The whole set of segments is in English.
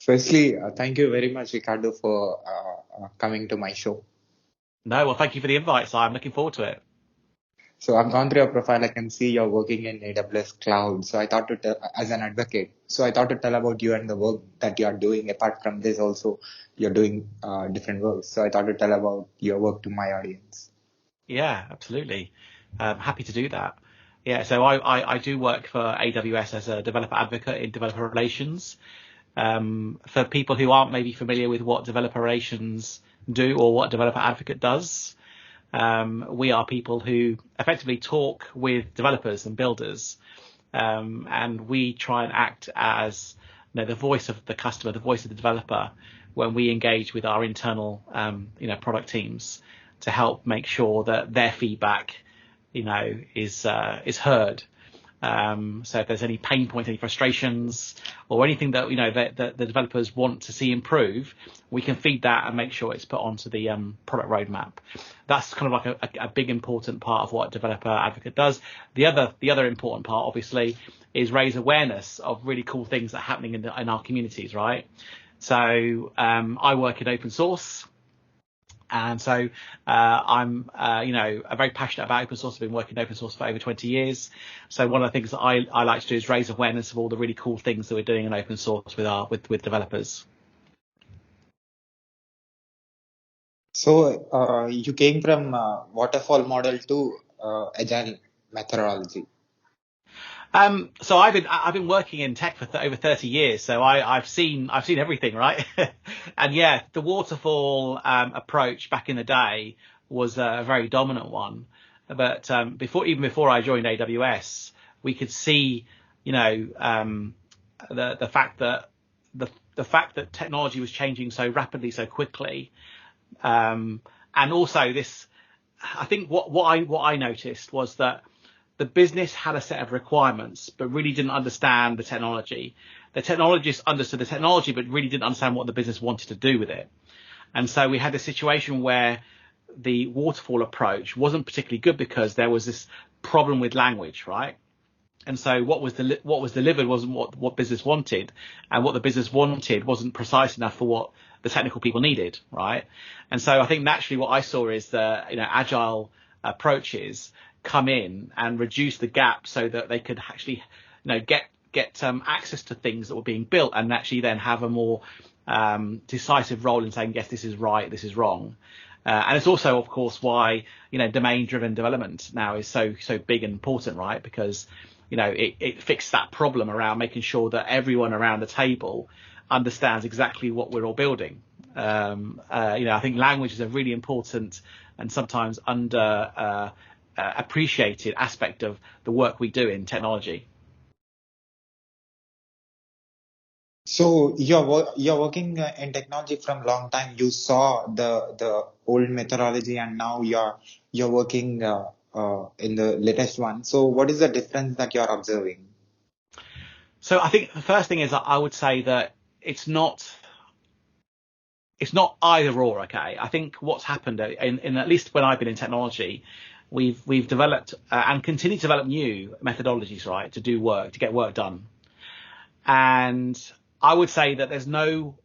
Firstly, thank you very much, Ricardo, for coming to my show. No, well, thank you for the invite, Si. I'm looking forward to it. So I've gone through your profile. I can see you're working in AWS Cloud. So I thought to tell, as an advocate, so I thought to tell about you and the work that you are doing. Apart from this, also you're doing different work. So I thought to tell about your work to my audience. Yeah, absolutely. Happy to do that. Yeah, so I do work for AWS as a developer advocate in developer relations. For people who aren't maybe familiar with what developer relations do or what developer advocate does, we are people who effectively talk with developers and builders, and we try and act as the voice of the customer, the voice of the developer, when we engage with our internal product teams to help make sure that their feedback is heard. So if there's any pain points, any frustrations, or anything that that the developers want to see improve, we can feed that and make sure it's put onto the product roadmap. That's kind of like a big important part of what developer advocate does. The other important part, obviously, is raise awareness of really cool things that are happening in our communities, right? So I work in open source. And so I'm, very passionate about open source. I've been working in open source for over 20 years. So one of the things that I like to do is raise awareness of all the really cool things that we're doing in open source with developers. So you came from waterfall model to agile methodology. So I've been working in tech for over 30 years. So I've seen everything, right? And yeah, the waterfall approach back in the day was a very dominant one. But before I joined AWS, we could see, the fact that the fact that technology was changing so rapidly, so quickly, and also this. I think what I noticed was that the business had a set of requirements, but really didn't understand the technology. The technologists understood the technology, but really didn't understand what the business wanted to do with it. And so we had a situation where the waterfall approach wasn't particularly good because there was this problem with language, right? And so what was delivered wasn't what business wanted, and what the business wanted wasn't precise enough for what the technical people needed, right? And so I think naturally what I saw is the agile approaches come in and reduce the gap so that they could actually get access to things that were being built and actually then have a more decisive role in saying, yes, this is right, this is wrong. And it's also, of course, why domain driven development now is so big and important, right? Because it fixed that problem around making sure that everyone around the table understands exactly what we're all building. I think language is a really important and sometimes under appreciated aspect of the work we do in technology. So you're working in technology from long time. You saw the old methodology, and now you're working in the latest one. So what is the difference that you're observing? So I think the first thing is that I would say that it's not either or. Okay, I think what's happened in at least when I've been in technology, we've developed and continue to develop new methodologies, right, to get work done. And I would say that there's no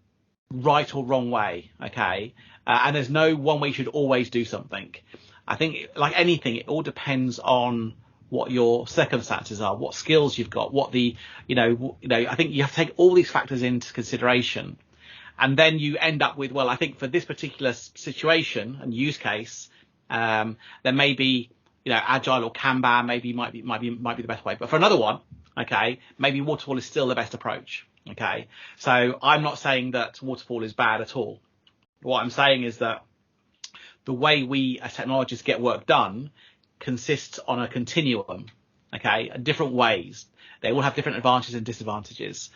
right or wrong way, okay? And there's no one way you should always do something. I think, like anything, it all depends on what your circumstances are, what skills you've got, what the, I think you have to take all these factors into consideration. And then you end up with, well, I think for this particular situation and use case, there may be, agile or Kanban might be the best way. But for another one, okay, maybe waterfall is still the best approach. Okay, so I'm not saying that waterfall is bad at all. What I'm saying is that the way we as technologists get work done consists on a continuum. Okay, different ways. They all have different advantages and disadvantages.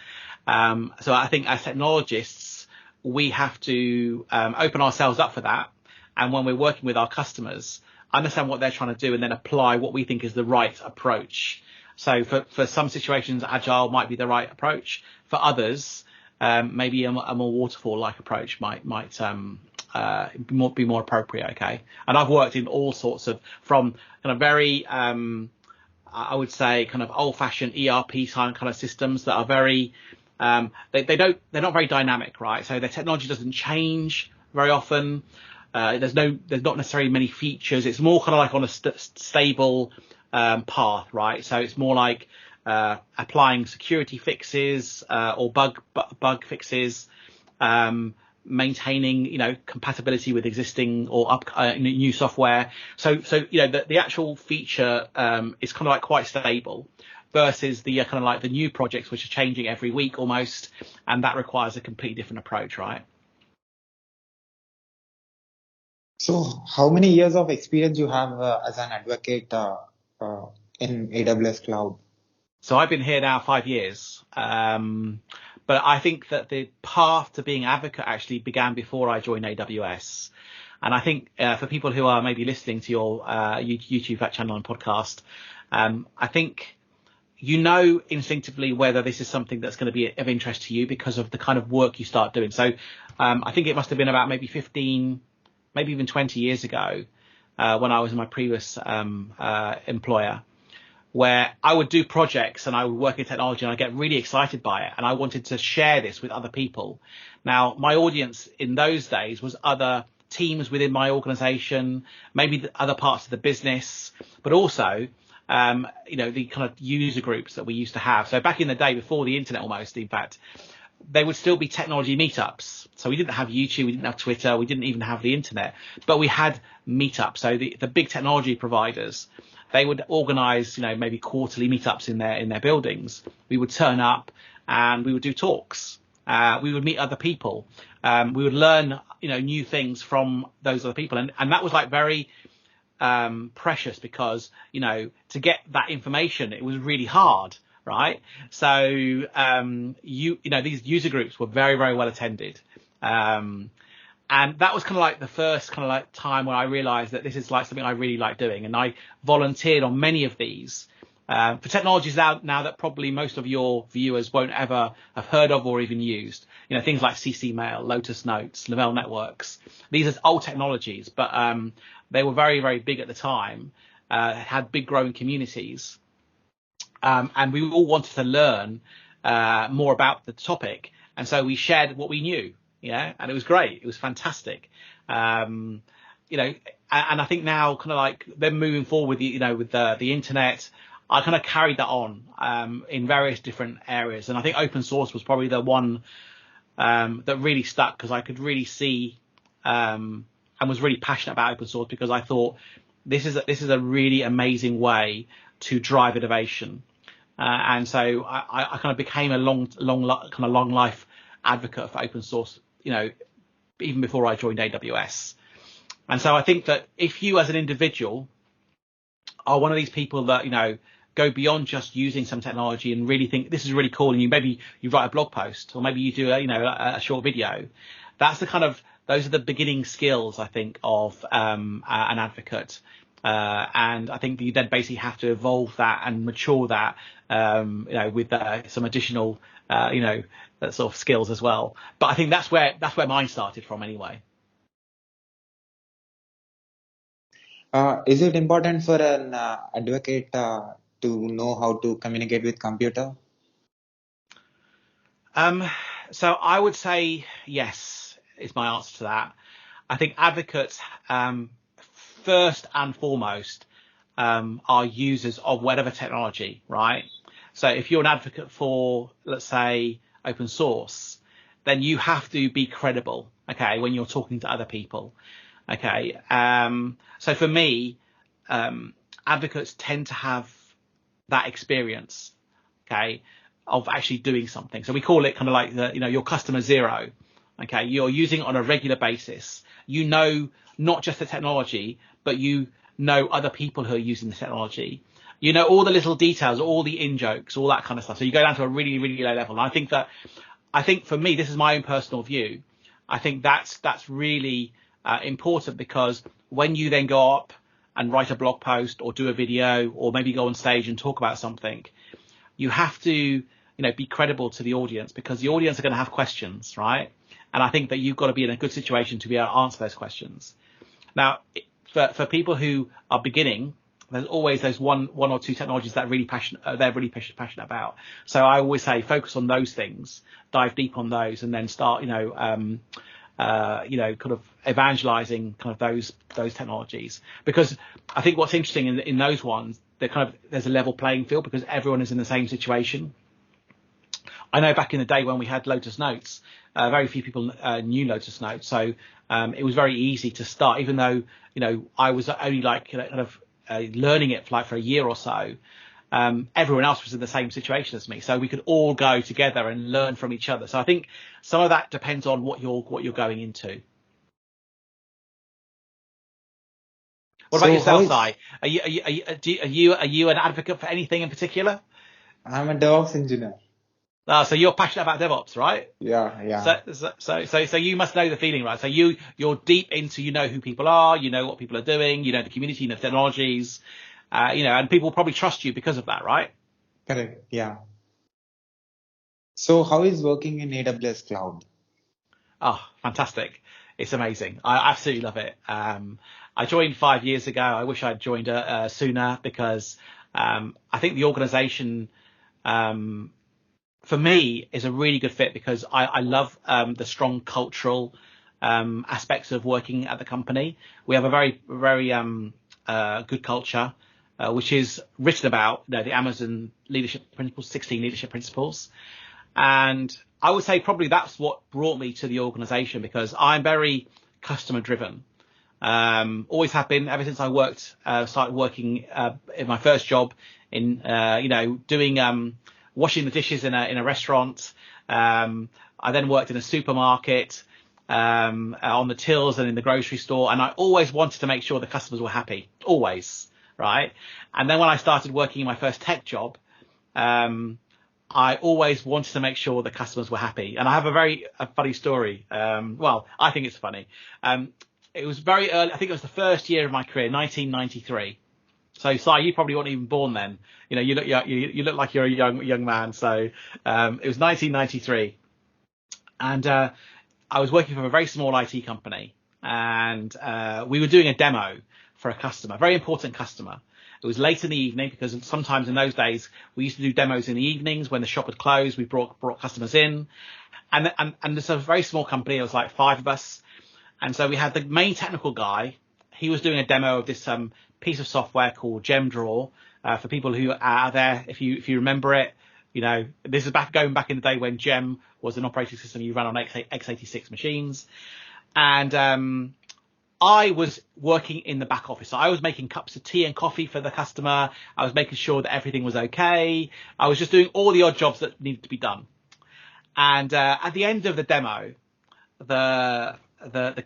So I think as technologists, we have to open ourselves up for that. And when we're working with our customers, understand what they're trying to do and then apply what we think is the right approach. So for some situations, agile might be the right approach. For others, maybe a more waterfall-like approach might be more appropriate. Okay, and I've worked in all sorts of, from kind of very I would say kind of old-fashioned ERP kind of systems that are very they're not very dynamic, right? So their technology doesn't change very often. There's not necessarily many features. It's more kind of like on a stable path, right? So it's more like applying security fixes or bug fixes, maintaining compatibility with existing or new software. So the actual feature is kind of like quite stable, versus the kind of like the new projects which are changing every week almost, and that requires a completely different approach, right? So, how many years of experience you have as an advocate in AWS Cloud? So I've been here now 5 years, but I think that the path to being advocate actually began before I joined AWS. And I think for people who are maybe listening to your YouTube channel and podcast, I think instinctively whether this is something that's going to be of interest to you because of the kind of work you start doing. So I think it must have been about maybe 15, maybe even 20 years ago when I was in my previous employer, where I would do projects and I would work in technology and I get really excited by it. And I wanted to share this with other people. Now, my audience in those days was other teams within my organization, maybe the other parts of the business, but also the kind of user groups that we used to have. So back in the day, before the internet almost, in fact, they would still be technology meetups. So we didn't have YouTube, we didn't have Twitter, we didn't even have the internet, but we had meetups. So the big technology providers, they would organize, maybe quarterly meetups in their buildings. We would turn up and we would do talks. We would meet other people. We would learn, new things from those other people. And that was like very precious because, to get that information, it was really hard, right? So, these user groups were very, very well attended. And that was kind of like the first kind of like time where I realized that this is like something I really like doing. And I volunteered on many of these for technologies now that probably most of your viewers won't ever have heard of or even used. Things like CC Mail, Lotus Notes, Lavelle Networks. These are old technologies, but they were very, very big at the time, had big growing communities. And we all wanted to learn more about the topic. And so we shared what we knew. And it was great. It was fantastic. And I think now kind of like then moving forward with the internet, I kind of carried that on in various different areas. And I think open source was probably the one that really stuck because I could really see and was really passionate about open source because I thought this is a really amazing way to drive innovation. And so I kind of became a long life advocate for open source, even before I joined AWS. And so I think that if you as an individual are one of these people that, go beyond just using some technology and really think this is really cool, and maybe you write a blog post or maybe you do a short video, those are the beginning skills, I think, of an advocate. And I think you then basically have to evolve that and mature that, with some additional, sort of skills as well. But I think that's where mine started from anyway. Is it important for an advocate to know how to communicate with computer? So I would say yes is my answer to that. I think advocates, first and foremost, are users of whatever technology, right? So if you're an advocate for, let's say, open source, then you have to be credible, okay, when you're talking to other people, okay? So for me, advocates tend to have that experience, okay, of actually doing something. So we call it kind of like your customer zero, okay? You're using it on a regular basis. Not just the technology, but other people who are using the technology. All the little details, all the in-jokes, all that kind of stuff. So you go down to a really, really low level. And I think for me, this is my own personal view. I think that's really important because when you then go up and write a blog post or do a video or maybe go on stage and talk about something, you have to, be credible to the audience because the audience are going to have questions, right? And I think that you've got to be in a good situation to be able to answer those questions. Now, for people who are beginning there's always those one or two technologies that they're really passionate about. So I always say focus on those things, dive deep on those, and then start, kind of evangelizing kind of those technologies. Because I think what's interesting in those ones, there's a level playing field because everyone is in the same situation. I know back in the day when we had Lotus Notes, very few people knew Lotus Notes, so it was very easy to start, even though I was only learning it for a year or so. Everyone else was in the same situation as me, so we could all go together and learn from each other. So I think some of that depends on what you're going into. What about yourself, Si? Are you an advocate for anything in particular? I'm a DevOps engineer. So you're passionate about DevOps, right? Yeah. So you must know the feeling, right? So you're deep into, who people are, what people are doing, the community, the technologies, and people probably trust you because of that, right? Correct. Yeah. So how is working in AWS cloud? Oh, fantastic. It's amazing. I absolutely love it. I joined 5 years ago. I wish I'd joined sooner because I think the organization, for me, is a really good fit because I love the strong cultural aspects of working at the company. We have a very, very good culture, which is written about the Amazon leadership principles, 16 leadership principles. And I would say probably that's what brought me to the organization because I'm very customer driven. Always have been ever since I started working in my first job in, doing washing the dishes in a restaurant. I then worked in a supermarket, on the tills and in the grocery store. And I always wanted to make sure the customers were happy, always. Right. And then when I started working in my first tech job, I always wanted to make sure the customers were happy. And I have a funny story. I think it's funny. It was very early. I think it was the first year of my career, 1993. So, Si, you probably weren't even born then. You look like you're a young man. So, it was 1993, and I was working for a very small IT company, and we were doing a demo for a customer, a very important customer. It was late in the evening because sometimes in those days we used to do demos in the evenings when the shop had closed. We brought customers in, and it's a very small company. It was like 5 of us, and so we had the main technical guy. He was doing a demo of this piece of software called GemDraw. For people who are there, if you remember it, this is going back in the day when Gem was an operating system you ran on x86 machines, and I was working in the back office. So I was making cups of tea and coffee for the customer. I was making sure that everything was okay. I was just doing all the odd jobs that needed to be done. And at the end of the demo, the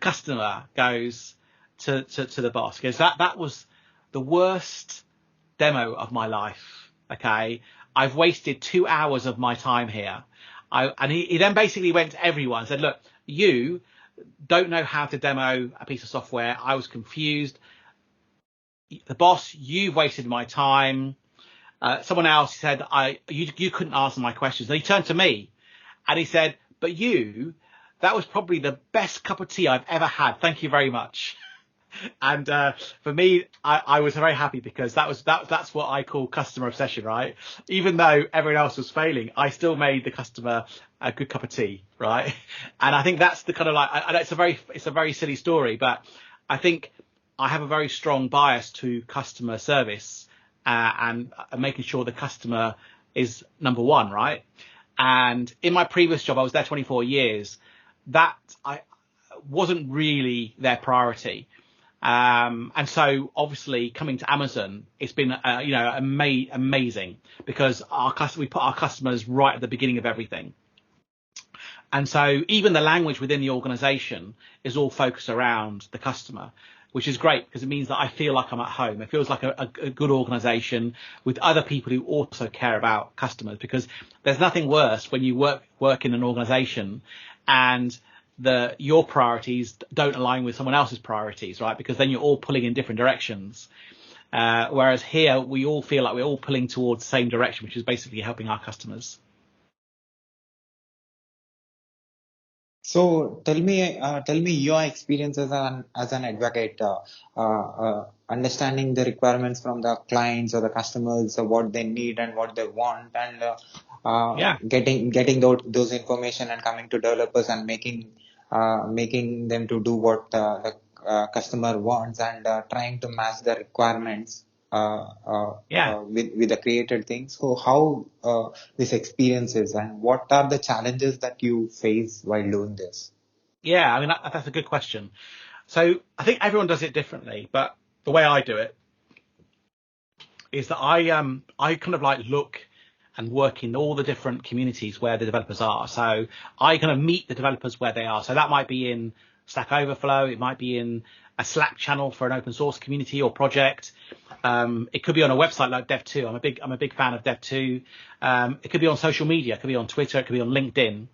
customer goes to the boss. Goes, that was the worst demo of my life. Okay, I've wasted 2 hours of my time here. And he then basically went to everyone and said, look, you don't know how to demo a piece of software. I was confused. The boss, you've wasted my time. Someone else said, you couldn't answer my questions. And he turned to me and he said, but that was probably the best cup of tea I've ever had. Thank you very much. And for me, I was very happy because that's what I call customer obsession, right? Even though everyone else was failing, I still made the customer a good cup of tea, right? And I think that's the kind of it's a very silly story, but I think I have a very strong bias to customer service and making sure the customer is number one, right? And in my previous job, I was there 24 years. That wasn't really their priority. And so obviously coming to Amazon, it's been, amazing because we put our customers right at the beginning of everything. And so even the language within the organization is all focused around the customer, which is great because it means that I feel like I'm at home. It feels like a good organization with other people who also care about customers, because there's nothing worse when you work in an organization and your priorities don't align with someone else's priorities, right? Because then you're all pulling in different directions. Whereas here we all feel like we're all pulling towards the same direction, which is basically helping our customers. So tell me your experience as an advocate, understanding the requirements from the clients or the customers, what they need and what they want, and Yeah. getting those information and coming to developers and making them to do what the customer wants and trying to match the requirements Yeah. with the created things. So how this experience is and what are the challenges that you face while doing this? Yeah. I mean, that's a good question. So I think everyone does it differently, but the way I do it is that I kind of like look and work in all the different communities where the developers are. So I kind of meet the developers where they are. So that might be in Stack Overflow, it might be in a Slack channel for an open source community or project. It could be on a website like Dev2. I'm a big fan of Dev2. It could be on social media, it could be on Twitter, it could be on LinkedIn.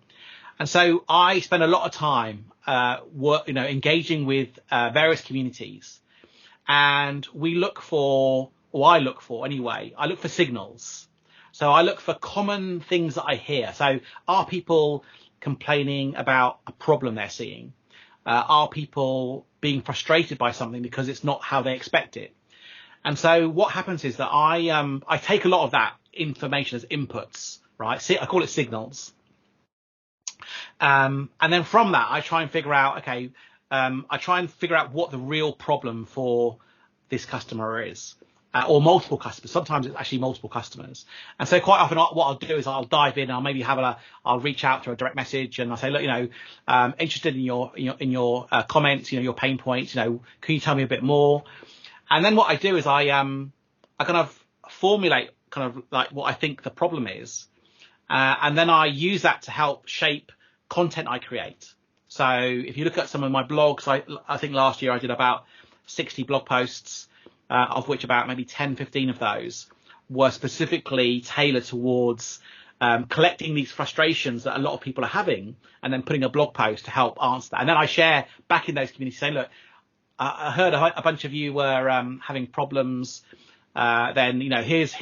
And so I spend a lot of time engaging with various communities, and we look for, or I look for anyway, I look for signals. So I look for common things that I hear. So are people complaining about a problem they're seeing? Are people being frustrated by something because it's not how they expect it? And so what happens is that I take a lot of that information as inputs, right? See, I call it signals. And then from that, I try and figure out, what the real problem for this customer is, or multiple customers. Sometimes it's actually multiple customers. And so quite often what I'll do is I'll dive in, I'll maybe I'll reach out to a direct message and I'll say, look, interested in your comments, your pain points, can you tell me a bit more? And then what I do is I kind of formulate kind of like what I think the problem is. And then I use that to help shape content I create. So if you look at some of my blogs, I think last year I did about 60 blog posts, of which about maybe 10, 15 of those were specifically tailored towards collecting these frustrations that a lot of people are having and then putting a blog post to help answer that. And then I share back in those communities saying, look, I heard a bunch of you were having problems. Then, here's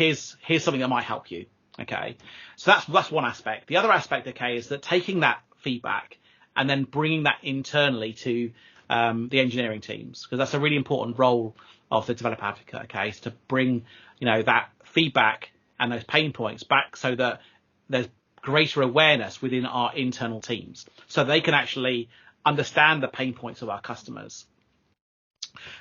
something that might help you. Okay. So that's one aspect. The other aspect, okay, is that taking that feedback and then bringing that internally to the engineering teams, because that's a really important role of the developer advocate, okay, is to bring, that feedback and those pain points back so that there's greater awareness within our internal teams so they can actually understand the pain points of our customers.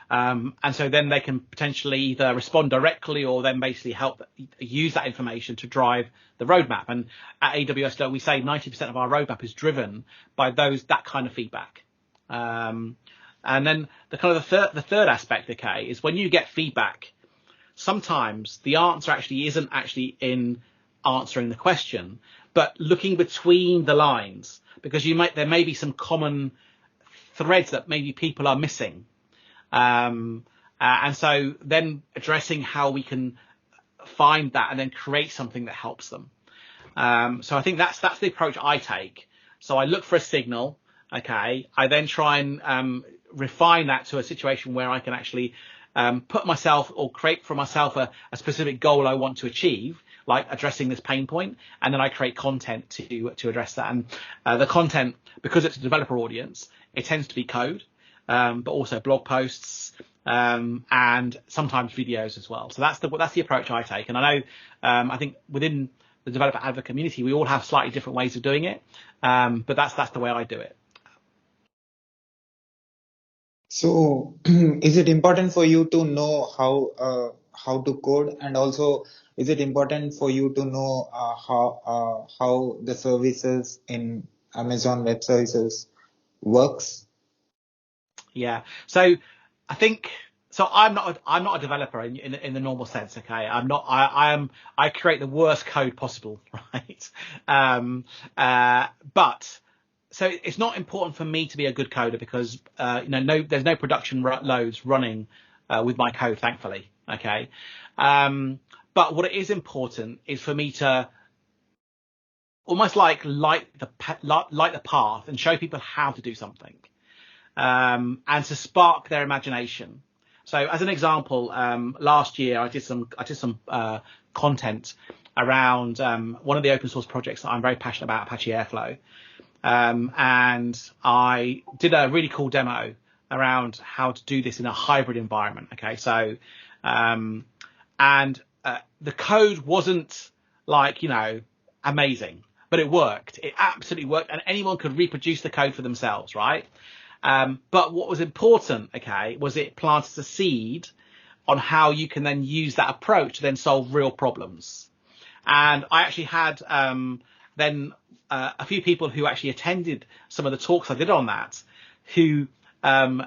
And so then they can potentially either respond directly or then basically help use that information to drive the roadmap. And at AWS, we say 90% of our roadmap is driven by that kind of feedback. And then the third aspect, okay, is when you get feedback, sometimes the answer actually isn't actually in answering the question, but looking between the lines, because there may be some common threads that maybe people are missing. And so then addressing how we can find that and then create something that helps them. So I think that's the approach I take. So I look for a signal. Okay. I then try and refine that to a situation where I can actually put myself or create for myself a specific goal I want to achieve, like addressing this pain point. And then I create content to address that. And the content, because it's a developer audience, it tends to be code. But also blog posts, and sometimes videos as well. So that's the approach I take. And I know, I think within the developer advocate community, we all have slightly different ways of doing it. But that's the way I do it. So, is it important for you to know how to code, and also is it important for you to know how the services in Amazon Web Services works? Yeah. So I think so. I'm not a developer in the normal sense. Okay. I'm not. I create the worst code possible. Right. But so it's not important for me to be a good coder because there's no production loads running with my code, thankfully. Okay. But what it is important is for me to almost like light the path and show people how to do something. And to spark their imagination. So as an example, last year I did some content around one of the open source projects that I'm very passionate about, Apache Airflow. and I did a really cool demo around how to do this in a hybrid environment. Okay, so the code wasn't like, amazing, but it worked. It absolutely worked, and anyone could reproduce the code for themselves, right? But what was important, okay, was it planted a seed on how you can then use that approach to then solve real problems. And I actually had then a few people who actually attended some of the talks I did on that, who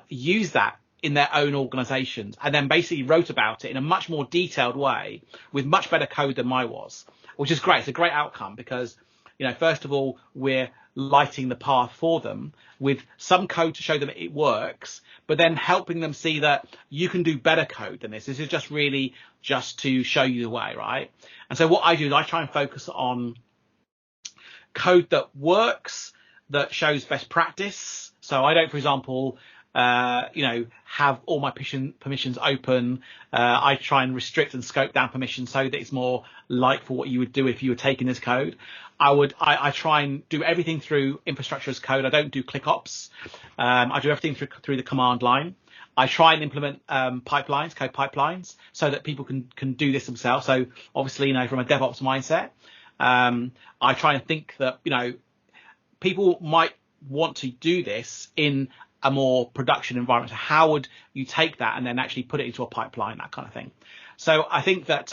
used that in their own organizations and then basically wrote about it in a much more detailed way with much better code than mine was, which is great. It's a great outcome because, first of all, we're lighting the path for them with some code to show them it works, but then helping them see that you can do better code than this. This is just really just to show you the way, right? And so what I do is I try and focus on code that works, that shows best practice. So I don't, for example, have all my permissions open. I try and restrict and scope down permissions so that it's more like for what you would do if you were taking this code. I try and do everything through infrastructure as code. I don't do ClickOps. I do everything through the command line. I try and implement code pipelines, so that people can do this themselves. So obviously, from a DevOps mindset, I try and think that, people might want to do this in a more production environment. So how would you take that and then actually put it into a pipeline, that kind of thing? So I think that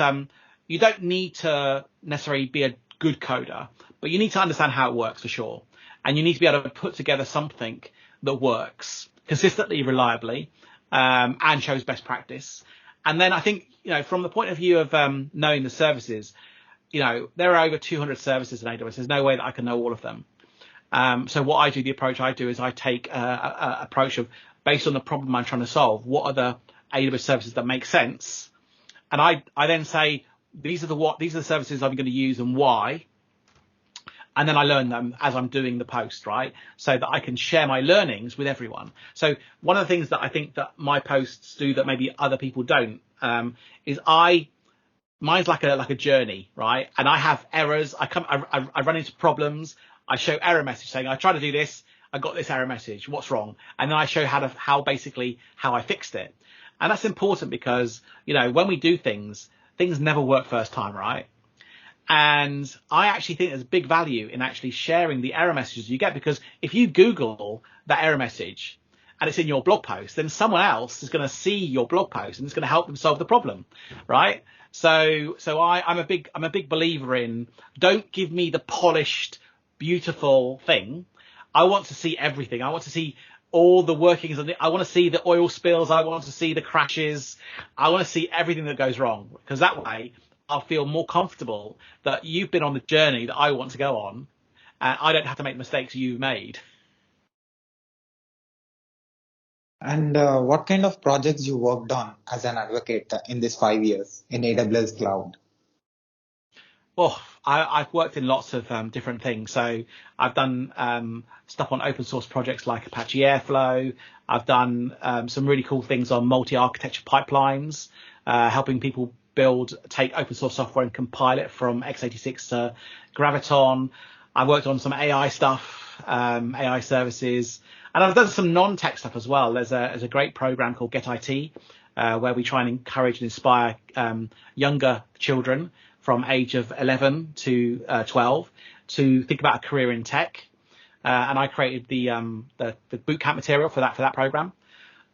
you don't need to necessarily be a good coder, but you need to understand how it works for sure. And you need to be able to put together something that works consistently, reliably, and shows best practice. And then I think, from the point of view of knowing the services, there are over 200 services in AWS. There's no way that I can know all of them. So what I do, the approach I do is I take a approach of, based on the problem I'm trying to solve, what are the AWS services that make sense? And I then say, these are the services I'm going to use and why. And then I learn them as I'm doing the post, right? So that I can share my learnings with everyone. So one of the things that I think that my posts do that maybe other people don't, is mine's like a journey, right? And I have errors. I run into problems. I show error message saying, I tried to do this. I got this error message. What's wrong? And then I show how I fixed it. And that's important because, when we do things never work first time, right? And I actually think there's big value in actually sharing the error messages you get, because if you Google that error message and it's in your blog post, then someone else is going to see your blog post and it's going to help them solve the problem, right? So I'm a big believer in, don't give me the polished, beautiful thing. I want to see everything. I want to see all the workings of it. I want to see the oil spills. I want to see the crashes. I want to see everything that goes wrong, because that way I'll feel more comfortable that you've been on the journey that I want to go on, and I don't have to make the mistakes you've made. And what kind of projects you worked on as an advocate in this 5 years in AWS Cloud? Well, I've worked in lots of different things. So I've done stuff on open source projects like Apache Airflow. I've done some really cool things on multi-architecture pipelines, helping people take open source software and compile it from x86 to Graviton. I worked on some AI stuff, AI services, and I've done some non-tech stuff as well. There's a great program called Get IT, where we try and encourage and inspire younger children from age of 11 to 12 to think about a career in tech. And I created the bootcamp material for that program.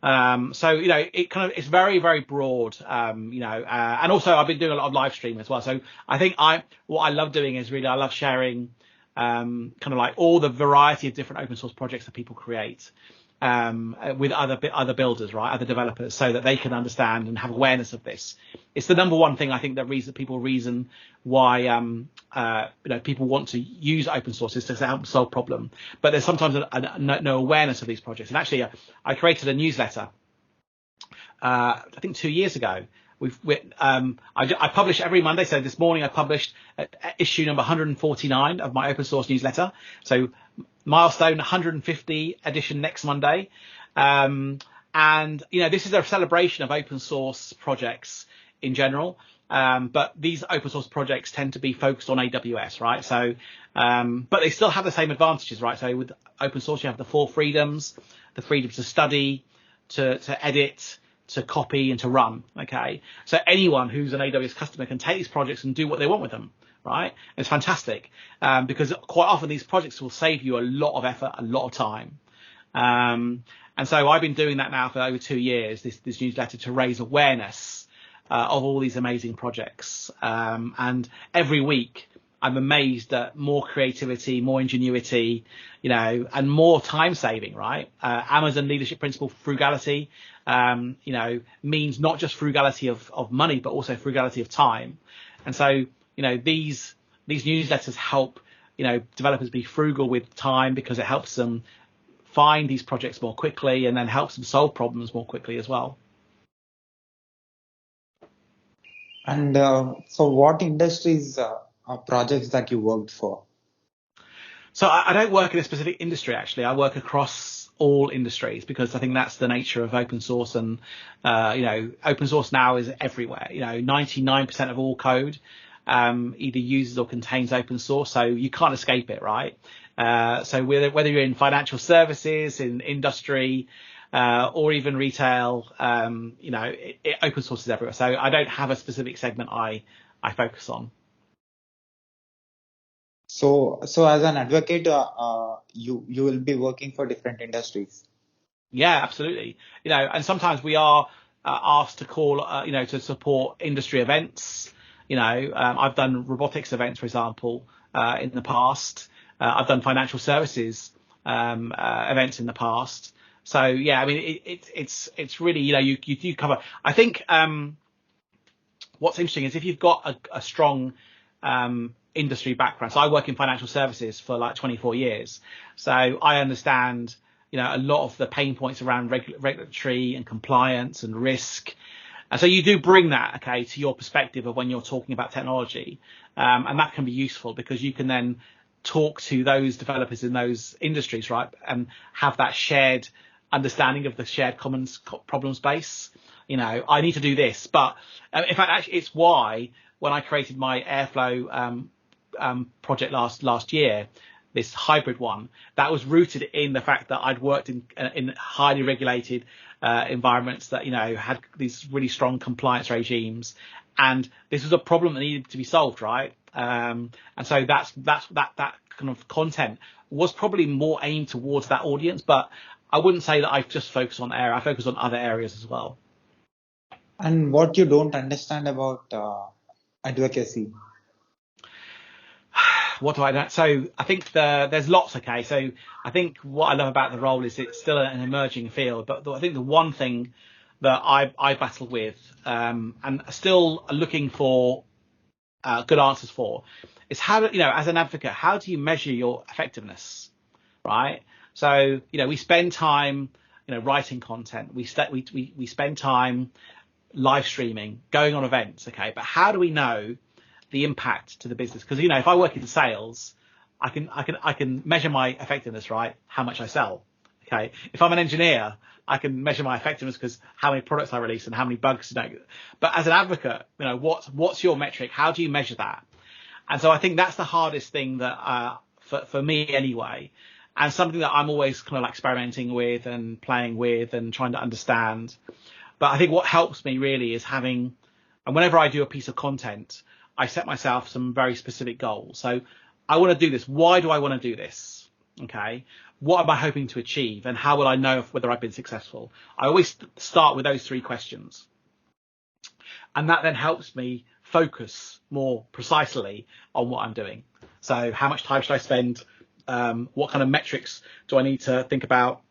So it's very, very broad, and also I've been doing a lot of live streaming as well. So I think what I love doing is I love sharing kind of like all the variety of different open source projects that people create with other builders, right, other developers, so that they can understand and have awareness of this. It's the number one thing I think that people reason why people want to use open source is to help solve problem. But there's sometimes no awareness of these projects. And actually, I created a newsletter I think 2 years ago. I publish every Monday. So this morning I published issue number 149 of my open source newsletter. So milestone 150 edition next Monday. And this is a celebration of open source projects in general. But these open source projects tend to be focused on AWS, right? So, but they still have the same advantages, right? So with open source, you have the four freedoms: the freedom to study, to edit, to copy, and to run. Okay, so anyone who's an AWS customer can take these projects and do what they want with them, right? It's fantastic, because quite often these projects will save you a lot of effort, a lot of time. And so I've been doing that now for over 2 years, this newsletter, to raise awareness of all these amazing projects. And every week I'm amazed at more creativity, more ingenuity, and more time saving, right? Amazon leadership principle, frugality, means not just frugality of money, but also frugality of time. And so, these newsletters help, developers be frugal with time, because it helps them find these projects more quickly, and then helps them solve problems more quickly as well. And so what industries are projects that you worked for? So I don't work in a specific industry, actually. I work across all industries, because I think that's the nature of open source. And, open source now is everywhere. 99% of all code either uses or contains open source, so you can't escape it, right? So whether you're in financial services, in industry, or even retail, open source is everywhere. So I don't have a specific segment I focus on. So as an advocate, you will be working for different industries. Yeah, absolutely. And sometimes we are asked to call, to support industry events. I've done robotics events, for example, in the past. I've done financial services events in the past. So yeah, I mean, it's really, you do cover. I think what's interesting is if you've got a strong industry background. So I work in financial services for like 24 years. So I understand, a lot of the pain points around regulatory and compliance and risk. And so you do bring that, okay, to your perspective of when you're talking about technology. And that can be useful, because you can then talk to those developers in those industries, right, and have that shared understanding of the shared common problem space. I need to do this, but in fact, actually, it's why when I created my Airflow project last year, this hybrid one, that was rooted in the fact that I'd worked in highly regulated environments that had these really strong compliance regimes, and this was a problem that needed to be solved, right? And so that kind of content was probably more aimed towards that audience, but I wouldn't say that I just focus on air. I focus on other areas as well. And what you don't understand about advocacy? What do I know? So I think there's lots. Okay, so I think what I love about the role is it's still an emerging field, but I think the one thing that I battle with and still looking for good answers for is how, as an advocate, how do you measure your effectiveness, right? So we spend time writing content, we spend time live streaming, going on events, okay, but how do we know the impact to the business? Because if I work in sales, I can measure my effectiveness, right? How much I sell. Okay. If I'm an engineer, I can measure my effectiveness because how many products I release and how many bugs. But as an advocate, what's your metric? How do you measure that? And so I think that's the hardest thing that for me anyway, and something that I'm always kind of like experimenting with and playing with and trying to understand. But I think what helps me really is and whenever I do a piece of content, I set myself some very specific goals. So I want to do this. Why do I want to do this? Okay. What am I hoping to achieve? And how will I know whether I've been successful? I always start with those 3 questions. And that then helps me focus more precisely on what I'm doing. So how much time should I spend? What kind of metrics do I need to think about?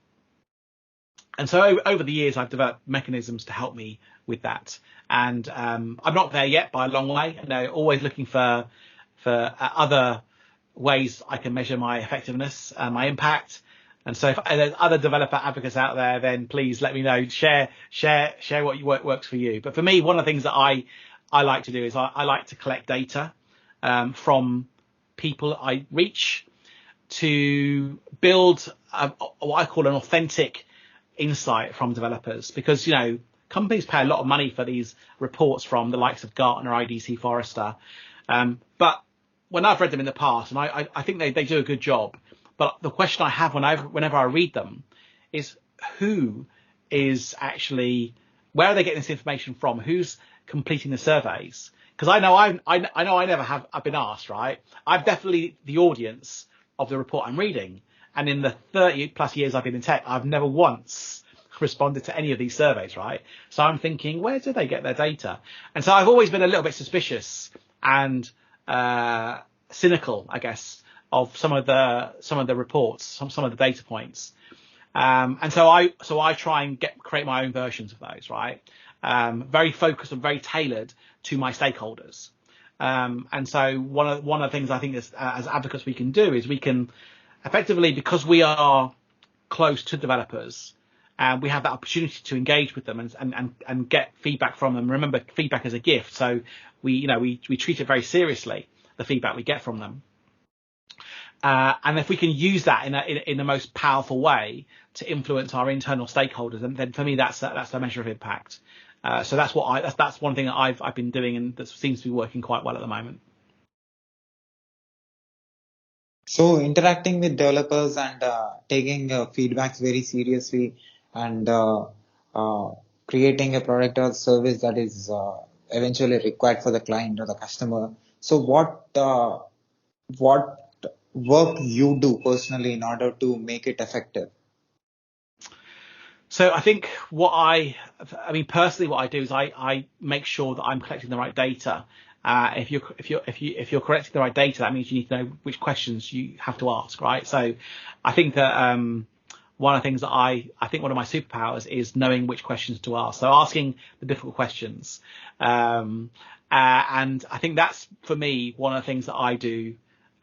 And so over the years, I've developed mechanisms to help me with that. And I'm not there yet by a long way. Always looking for other ways I can measure my effectiveness and my impact. And so if there's other developer advocates out there, then please let me know. Share what works for you. But for me, one of the things that I like to do is I like to collect data from people I reach to build what I call an authentic insight from developers, because companies pay a lot of money for these reports from the likes of Gartner, IDC, Forrester. But when I've read them in the past, and I think they do a good job, but the question I have whenever I read them is who is actually, where are they getting this information from? Who's completing the surveys? Because I know I never have. I've been asked, right? I'm definitely the audience of the report I'm reading, and in the 30 plus years I've been in tech, I've never once responded to any of these surveys, right? So I'm thinking, where do they get their data? And so I've always been a little bit suspicious and cynical, I guess, of some of the reports, some of the data points. And so I try and create my own versions of those, right? Very focused and very tailored to my stakeholders. And so one of the things I think as advocates we can do is we can effectively, because we are close to developers, and we have that opportunity to engage with them and get feedback from them. Remember, feedback is a gift, so we treat it very seriously, the feedback we get from them. And if we can use that in the most powerful way to influence our internal stakeholders, then for me that's the measure of impact. So that's one thing that I've been doing, and that seems to be working quite well at the moment. So interacting with developers and taking feedbacks very seriously and creating a product or service that is eventually required for the client or the customer. So what work you do personally in order to make it effective? So I think personally, what I do is I make sure that I'm collecting the right data. If you're collecting the right data, that means you need to know which questions you have to ask, right? So I think that one of the things that I think one of my superpowers is knowing which questions to ask. So asking the difficult questions, and I think that's for me one of the things that I do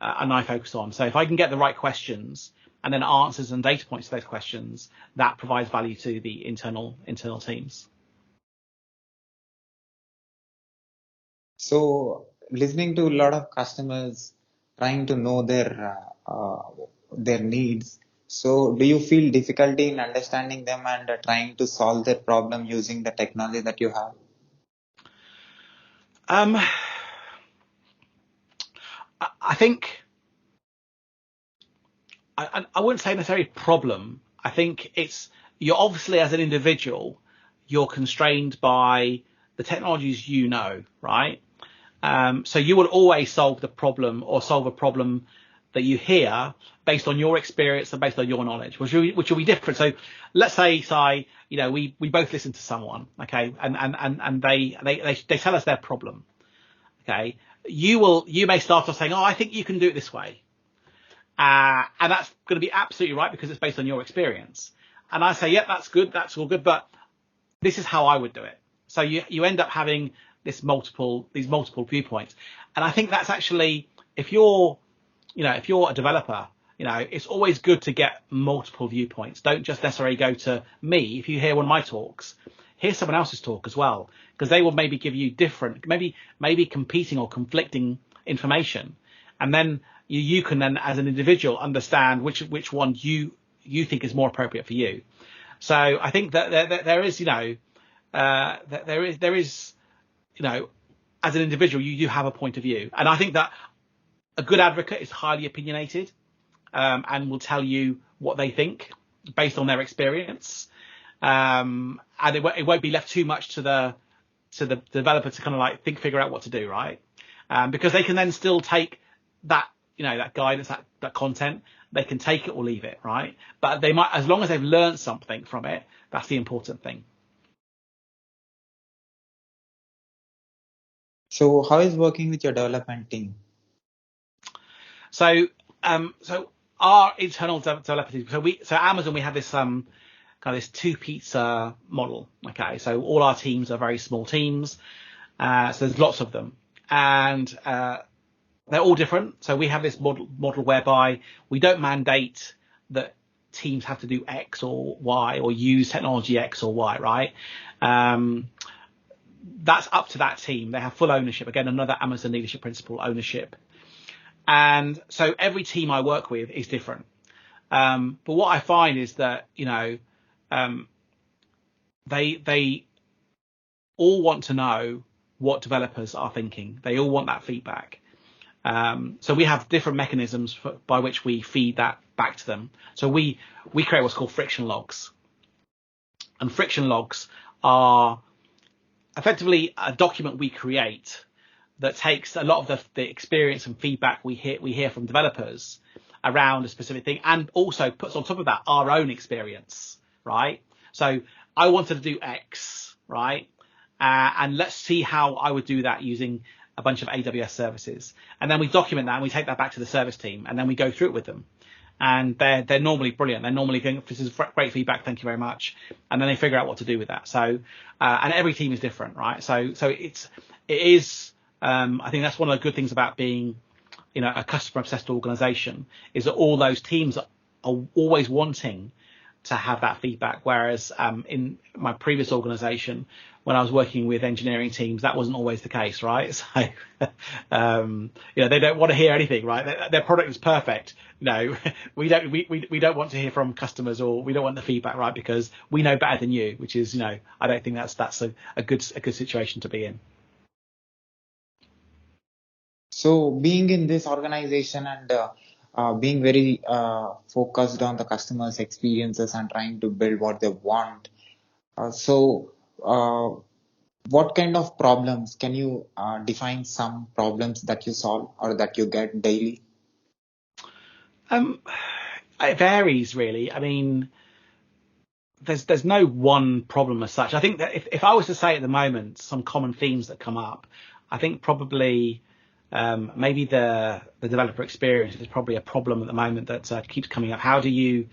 and I focus on. So if I can get the right questions and then answers and data points to those questions, that provides value to the internal teams. So listening to a lot of customers, trying to know their needs. So do you feel difficulty in understanding them and trying to solve their problem using the technology that you have? I think I wouldn't say necessarily problem. I think you're obviously, as an individual, you're constrained by the technologies you know, right? So you will always solve the problem or solve a problem that you hear based on your experience and based on your knowledge, which will be different. So let's say, we both listen to someone, okay, and they tell us their problem, okay. You may start off saying, oh, I think you can do it this way. And that's going to be absolutely right because it's based on your experience. And I say, yeah, that's good. That's all good. But this is how I would do it. So you end up having these multiple viewpoints. And I think that's actually, if you're a developer, it's always good to get multiple viewpoints. Don't just necessarily go to me. If you hear one of my talks, hear someone else's talk as well, because they will maybe give you different, maybe competing or conflicting information. And then you can then, as an individual, understand which one you think is more appropriate for you. So I think that there is, as an individual, you have a point of view. And I think that a good advocate is highly opinionated, and will tell you what they think based on their experience. And it won't be left too much to the developer to kind of figure out what to do, right? Because they can then still take that, that guidance, that content, they can take it or leave it, right? But they might, as long as they've learned something from it, that's the important thing. So how is working with your development team? So our internal developer team, so Amazon, we have this kind of this 2 pizza model. Okay, so all our teams are very small teams. So there's lots of them, and they're all different. So we have this model whereby we don't mandate that teams have to do X or Y or use technology X or Y, right? That's up to that team. They have full ownership. Again, another Amazon leadership principle, ownership. And so every team I work with is different. But what I find is that, they all want to know what developers are thinking. They all want that feedback. So we have different mechanisms by which we feed that back to them. So we create what's called friction logs. And friction logs are effectively a document we create that takes a lot of the experience and feedback we hear from developers around a specific thing, and also puts on top of that our own experience, right? So I wanted to do X, right? And let's see how I would do that using a bunch of AWS services. And then we document that and we take that back to the service team, and then we go through it with them. And they're normally brilliant. They're normally going, this is great feedback, thank you very much. And then they figure out what to do with that. So, and every team is different, right? So it is, I think that's one of the good things about being, a customer obsessed organization, is that all those teams are always wanting to have that feedback. Whereas, in my previous organization, when I was working with engineering teams, that wasn't always the case, right? So, they don't want to hear anything, right? Their product is perfect. We don't want to hear from customers, or we don't want the feedback, right? Because we know better than you, which is, I don't think that's a good situation to be in. So being in this organization and being very focused on the customers' experiences and trying to build what they want. What kind of problems can you define some problems that you solve or that you get daily? It varies really. I mean, there's no one problem as such. I think that if I was to say at the moment some common themes that come up, I think probably maybe the developer experience is probably a problem at the moment that keeps coming up. How do you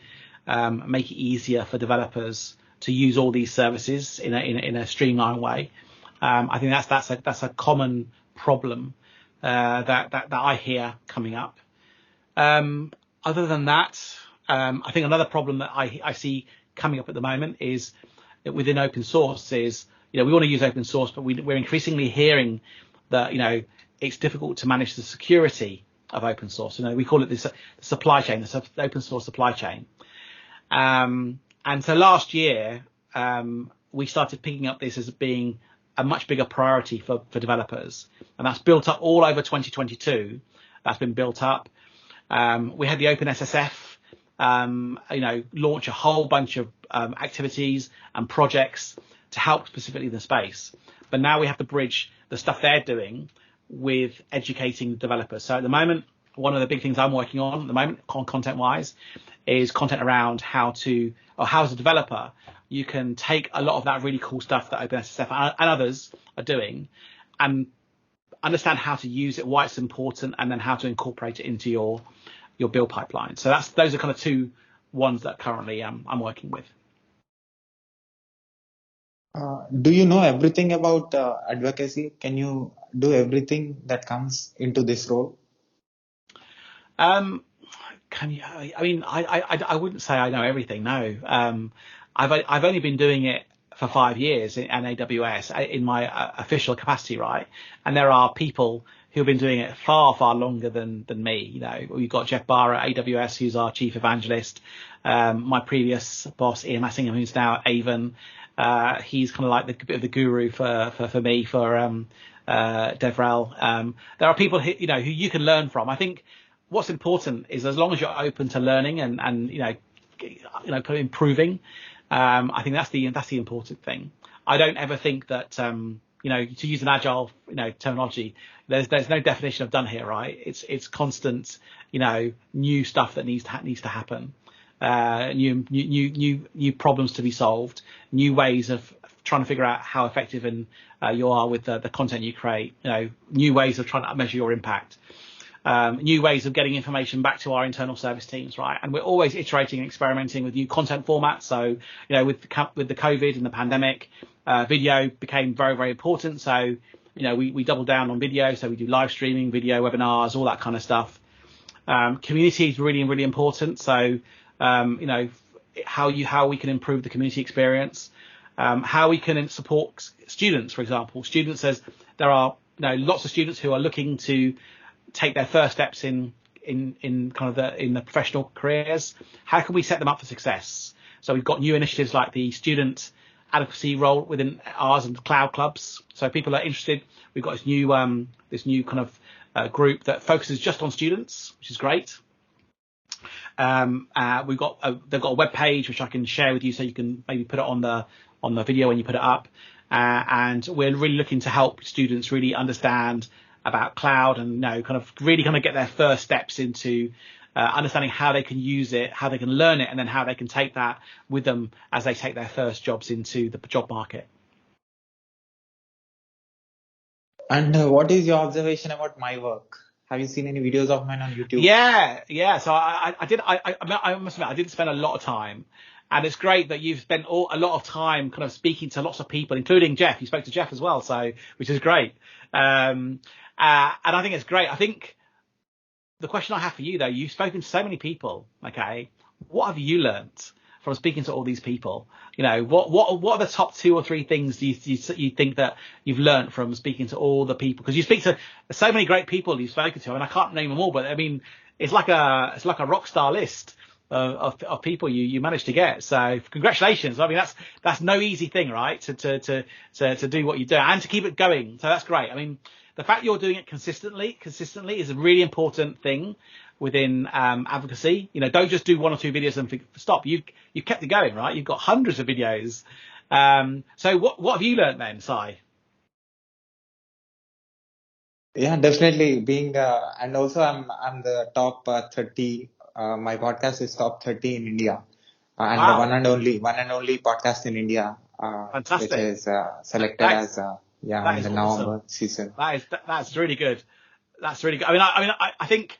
make it easier for developers to use all these services in a streamlined way? I think that's a common problem that I hear coming up. Other than that, I think another problem that I see coming up at the moment is that within open source is, we want to use open source, but we're increasingly hearing that, it's difficult to manage the security of open source. We call it the supply chain, the open source supply chain. And so last year, we started picking up this as being a much bigger priority for developers. And that's built up all over 2022. That's been built up. We had the OpenSSF, launch a whole bunch of activities and projects to help specifically the space. But now we have to bridge the stuff they're doing with educating developers. So at the moment, one of the big things I'm working on at the moment, content wise, is content around how as a developer, you can take a lot of that really cool stuff that OpenSSF and others are doing and understand how to use it, why it's important, and then how to incorporate it into your build pipeline. So those are kind of two ones that currently I'm working with. Do you know everything about advocacy? Can you do everything that comes into this role? Can you? I mean, I wouldn't say I know everything. No. I've only been doing it for 5 years in AWS in my official capacity, right? And there are people who've been doing it far, far longer than me. We've got Jeff Barr at AWS, who's our chief evangelist. My previous boss, Ian Massingham, who's now at Avon. He's kind of like the guru for me, for DevRel. There are people who you can learn from. I think what's important is, as long as you're open to learning and improving, I think that's the important thing. I don't ever think that to use an agile terminology, there's no definition of done here, right? It's constant, new stuff that needs to happen. New problems to be solved, new ways of trying to figure out how effective you are with the content you create, new ways of trying to measure your impact, new ways of getting information back to our internal service teams, right? And we're always iterating and experimenting with new content formats. So, with the COVID and the pandemic, video became very, very important. So, we doubled down on video. So we do live streaming, video webinars, all that kind of stuff. Community is really, really important. So, how we can improve the community experience, how we can support students, for example. Students, there are lots of students who are looking to take their first steps in the professional careers. How can we set them up for success? So we've got new initiatives like the student advocacy role within ours and cloud clubs. So people are interested. We've got this new kind of group that focuses just on students, which is great. They've got a web page which I can share with you, so you can maybe put it on the video when you put it up. And we're really looking to help students really understand about cloud and kind of get their first steps into understanding how they can use it, how they can learn it, and then how they can take that with them as they take their first jobs into the job market. And what is your observation about my work? Have you seen any videos of mine on YouTube? Yeah. So I must admit, I didn't spend a lot of time. And it's great that you've spent a lot of time kind of speaking to lots of people, including Jeff. You spoke to Jeff as well, which is great. And I think it's great. I think the question I have for you, though, you've spoken to so many people. Okay, what have you learnt from speaking to all these people? What are the top 2 or 3 things you think that you've learnt from speaking to all the people? Because you speak to so many great people you've spoken to, and I can't name them all, but I mean, it's like a rock star list of people you managed to get. So congratulations. I mean, that's no easy thing, right? To do what you do and to keep it going. So that's great. I mean, the fact you're doing it consistently is a really important thing within advocacy. Don't just do 1 or 2 videos and stop. You've kept it going, right? You've got hundreds of videos. So what have you learned then, Sai? Yeah, definitely and also I'm the top 30. My podcast is top 30 in India, and Wow. the one and only podcast in India, Fantastic. which is selected as in the awesome. November season. That's really good. That's really good. I think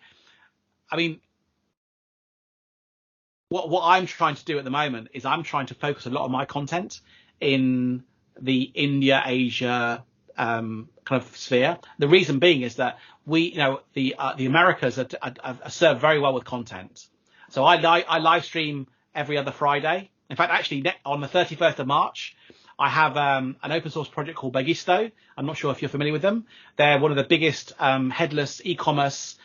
what I'm trying to do at the moment is I'm trying to focus a lot of my content in the India, Asia kind of sphere. The reason being is that the Americas are served very well with content. So I live stream every other Friday. In fact, actually on the 31st of March, I have an open source project called Bagisto. I'm not sure if you're familiar with them. They're one of the biggest headless e-commerce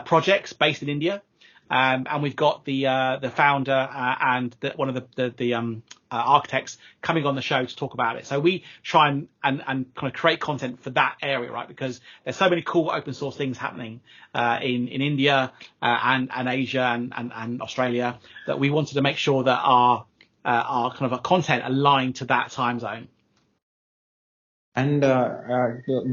projects based in India. And we've got the founder and one of the architects coming on the show to talk about it. So we try and kind of create content for that area, right? Because there's so many cool open source things happening in India and Asia and Australia that we wanted to make sure that our kind of content aligned to that time zone. And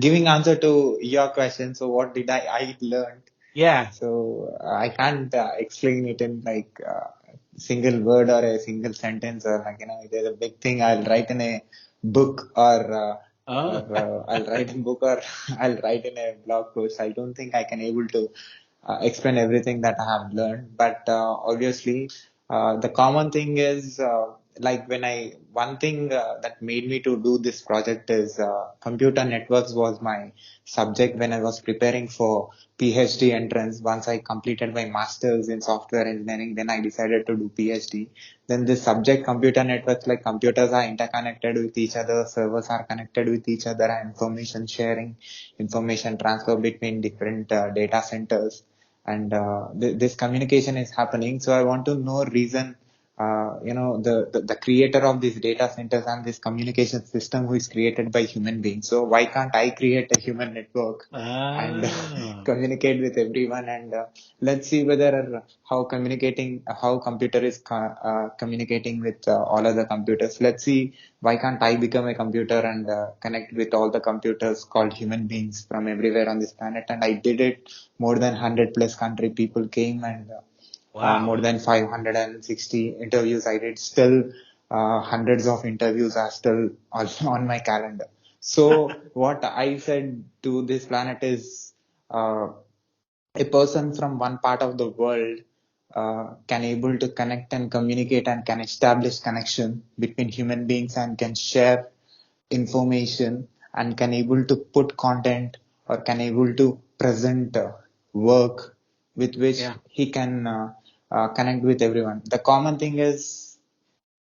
giving answer to your question, so what did I learn? Yeah. So I can't explain it in like single word or a single sentence, or there's a big thing I'll write in a book or I'll write in book or I'll write in a blog post. I don't think I can able to explain everything that I have learned, but obviously the common thing is one thing that made me to do this project is computer networks was my subject when I was preparing for PhD entrance. Once I completed my master's in software engineering, then I decided to do PhD. Then this subject, computer networks, like computers are interconnected with each other, servers are connected with each other, and information sharing, information transfer between different data centers. And this communication is happening. So I want to know reason, the creator of these data centers and this communication system who is created by human beings. So why can't I create a human network and communicate with everyone? And let's see whether how computer is communicating with all other computers. Let's see, why can't I become a computer and connect with all the computers called human beings from everywhere on this planet? And I did it. More than 100 plus country people came, and more than 560 interviews I did. Still, hundreds of interviews are still on my calendar. So what I said to this planet is, a person from one part of the world can able to connect and communicate and can establish connection between human beings and can share information and can able to put content or can able to present work with which he can connect with everyone. The common thing is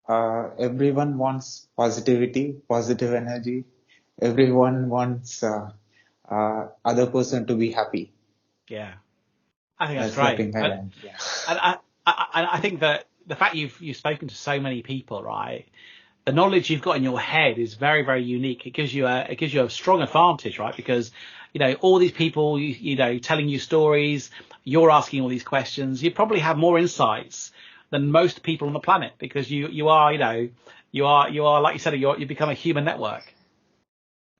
everyone wants positivity, positive energy. Everyone wants other person to be happy. Yeah, I think that's great. And I think that the fact you've spoken to so many people, right? the knowledge you've got in your head is very, very unique. It gives you a strong advantage, right? Because, all these people, telling you stories, you're asking all these questions, you probably have more insights than most people on the planet, because you are, like you said, you become a human network.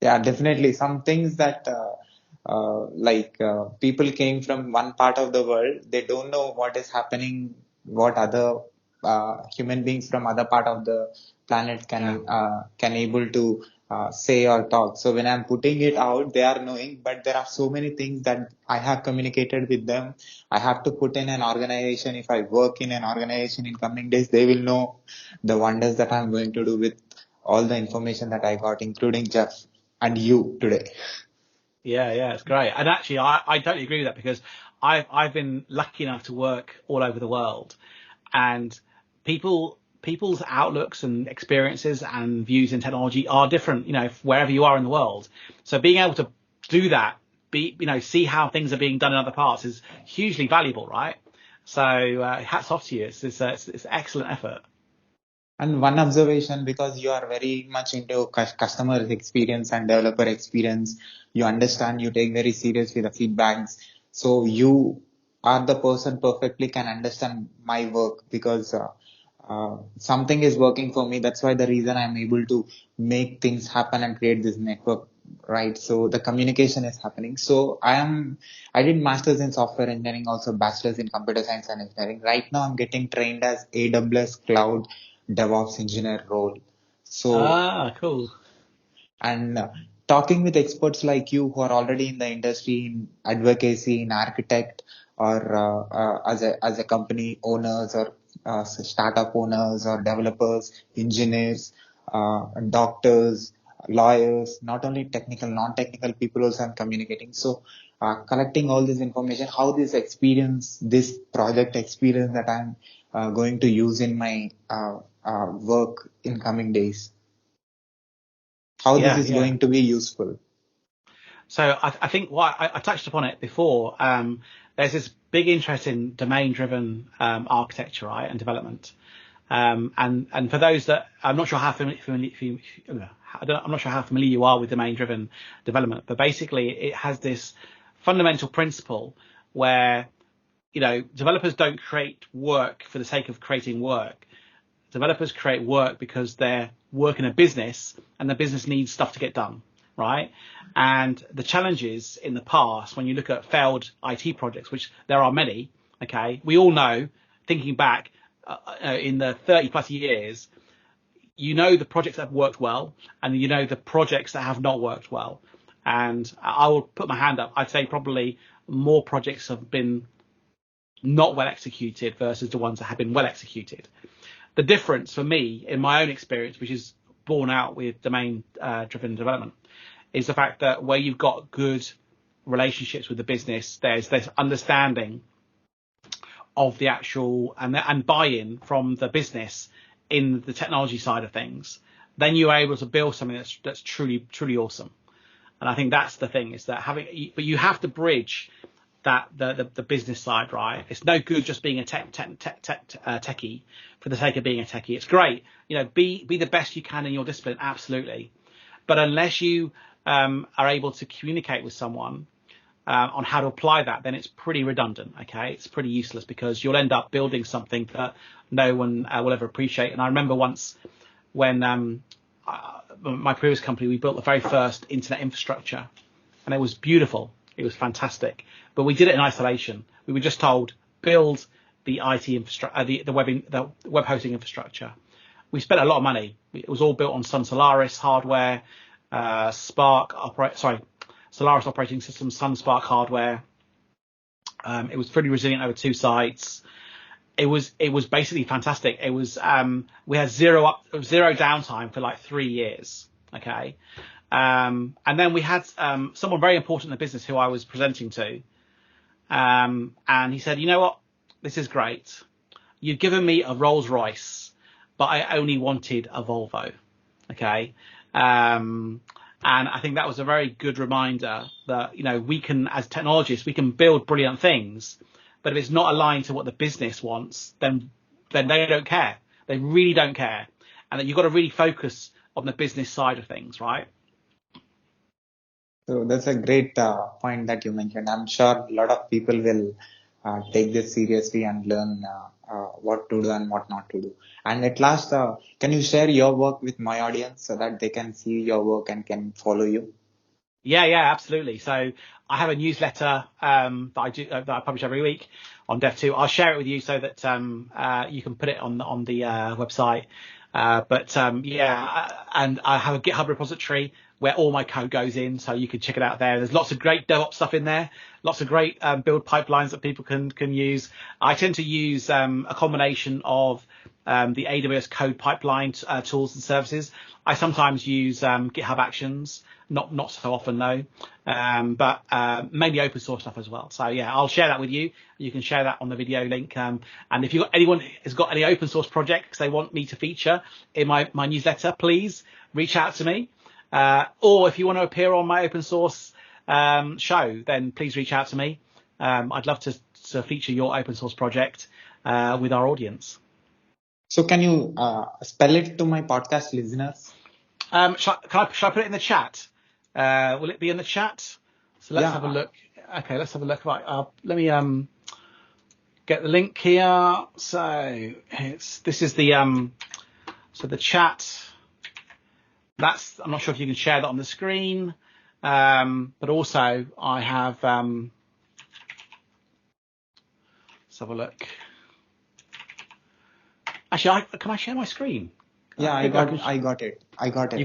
Yeah, definitely. Some things that people came from one part of the world, they don't know what is happening, what other human beings from other part of the planet can able to say or talk. So when I'm putting it out, they are knowing, but there are so many things that I have communicated with them. I have to put in an organization. If I work in an organization in coming days, they will know the wonders that I'm going to do with all the information that I got, including Jeff and you today. Yeah, it's great. And actually, I totally agree with that, because I've been lucky enough to work all over the world, and people's outlooks and experiences and views in technology are different, wherever you are in the world. So being able to do that, see how things are being done in other parts is hugely valuable, right? So hats off to you. It's excellent effort. And one observation, because you are very much into customer experience and developer experience, you understand, you take very seriously the feedbacks. So you are the person perfectly can understand my work, because something is working for me. That's why the reason I'm able to make things happen and create this network, right? So the communication is happening. So I did masters in software engineering, also bachelor's in computer science and engineering. Right now I'm getting trained as AWS cloud DevOps engineer role. So, Cool. and talking with experts like you who are already in the industry, in advocacy, in architect, or as a company owners, or startup owners, or developers, engineers, doctors, lawyers, not only technical, non-technical people also I'm communicating. So, collecting all this information, how this project experience that I'm going to use in my work in coming days, how this is Yeah. going to be useful. So I think what I touched upon it before. There's this big interest in domain-driven architecture, right, and development. And for those that I'm not sure how I'm not sure how familiar you are with domain-driven development, but basically it has this fundamental principle where developers don't create work for the sake of creating work. Developers create work because they're working a business, and the business needs stuff to get done, right? And the challenges in the past, when you look at failed IT projects, which there are many, okay, we all know, thinking back in the 30 plus years, the projects that have worked well, and the projects that have not worked well. And I will put my hand up. I'd say probably more projects have been not well executed versus the ones that have been well executed. The difference for me, in my own experience, which is borne out with domain-driven development, is the fact that where you've got good relationships with the business, there's this understanding of the actual and buy-in from the business in the technology side of things, then you're able to build something that's truly awesome. And I think that's the thing, is that but you have to bridge that the business side, right? It's no good just being a techie for the sake of being a techie. It's great, be the best you can in your discipline, absolutely. But unless you are able to communicate with someone on how to apply that, then it's pretty redundant. Okay, it's pretty useless, because you'll end up building something that no one will ever appreciate. And I remember once when my previous company, we built the very first internet infrastructure, and it was beautiful. It was fantastic, but we did it in isolation. We were just told, build the IT infrastructure, the web hosting infrastructure. We spent a lot of money. It was all built on Sun Solaris hardware, Solaris operating system, Sun Spark hardware. It was pretty resilient over 2 sites. It was basically fantastic. It was we had zero downtime for like 3 years. Okay. And then we had someone very important in the business who I was presenting to. And he said, you know what? This is great. You've given me a Rolls Royce, but I only wanted a Volvo. Okay. And I think that was a very good reminder that, we can, as technologists, we can build brilliant things, but if it's not aligned to what the business wants, then they don't care. They really don't care. and that you've got to really focus on the business side of things, right? So that's a great point that you mentioned. I'm sure a lot of people will take this seriously and learn what to do and what not to do. And at last, can you share your work with my audience so that they can see your work and can follow you? Yeah, absolutely. So I have a newsletter that I do that I publish every week on Dev2. I'll share it with you so that you can put it on the website. And I have a GitHub repository where all my code goes in, so you can check it out there. There's lots of great DevOps stuff in there, lots of great build pipelines that people can use. I tend to use a combination of the AWS code pipeline tools and services. I sometimes use GitHub Actions, not so often though, but mainly open source stuff as well. So yeah, I'll share that with you. You can share that on the video link. And if anyone has got any open source projects they want me to feature in my newsletter, please reach out to me. Or if you want to appear on my open source show, then please reach out to me. I'd love to feature your open source project with our audience. So can you spell it to my podcast listeners? Shall I put it in the chat? Will it be in the chat? So let's have a look. Okay, let's have a look. Right, let me get the link here. So this is the so the chat. I'm not sure if you can share that on the screen, but also I have. Let's have a look. Actually, can I share my screen? Yeah, I got it. You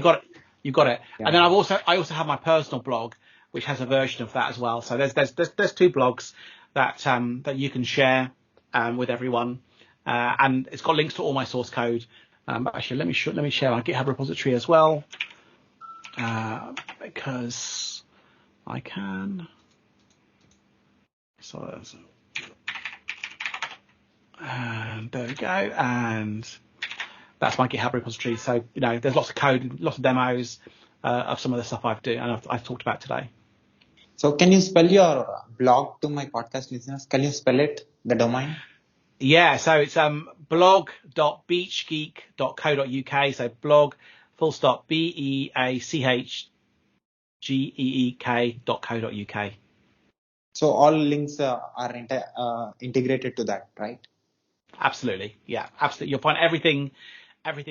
got it. Yeah. And then I also have my personal blog, which has a version of that as well. So there's two blogs that you can share with everyone, and it's got links to all my source code. Actually, let me share my GitHub repository as well, because I can. So and there we go, and that's my GitHub repository. So there's lots of code, lots of demos of some of the stuff I've talked about today. So can you spell your blog to my podcast listeners? Can you spell it, the domain? Yeah, so it's blog.beachgeek.co.uk. So blog BEACHGEEK.co.uk. So all links are integrated to that, right? Absolutely. Yeah, absolutely. You'll find everything on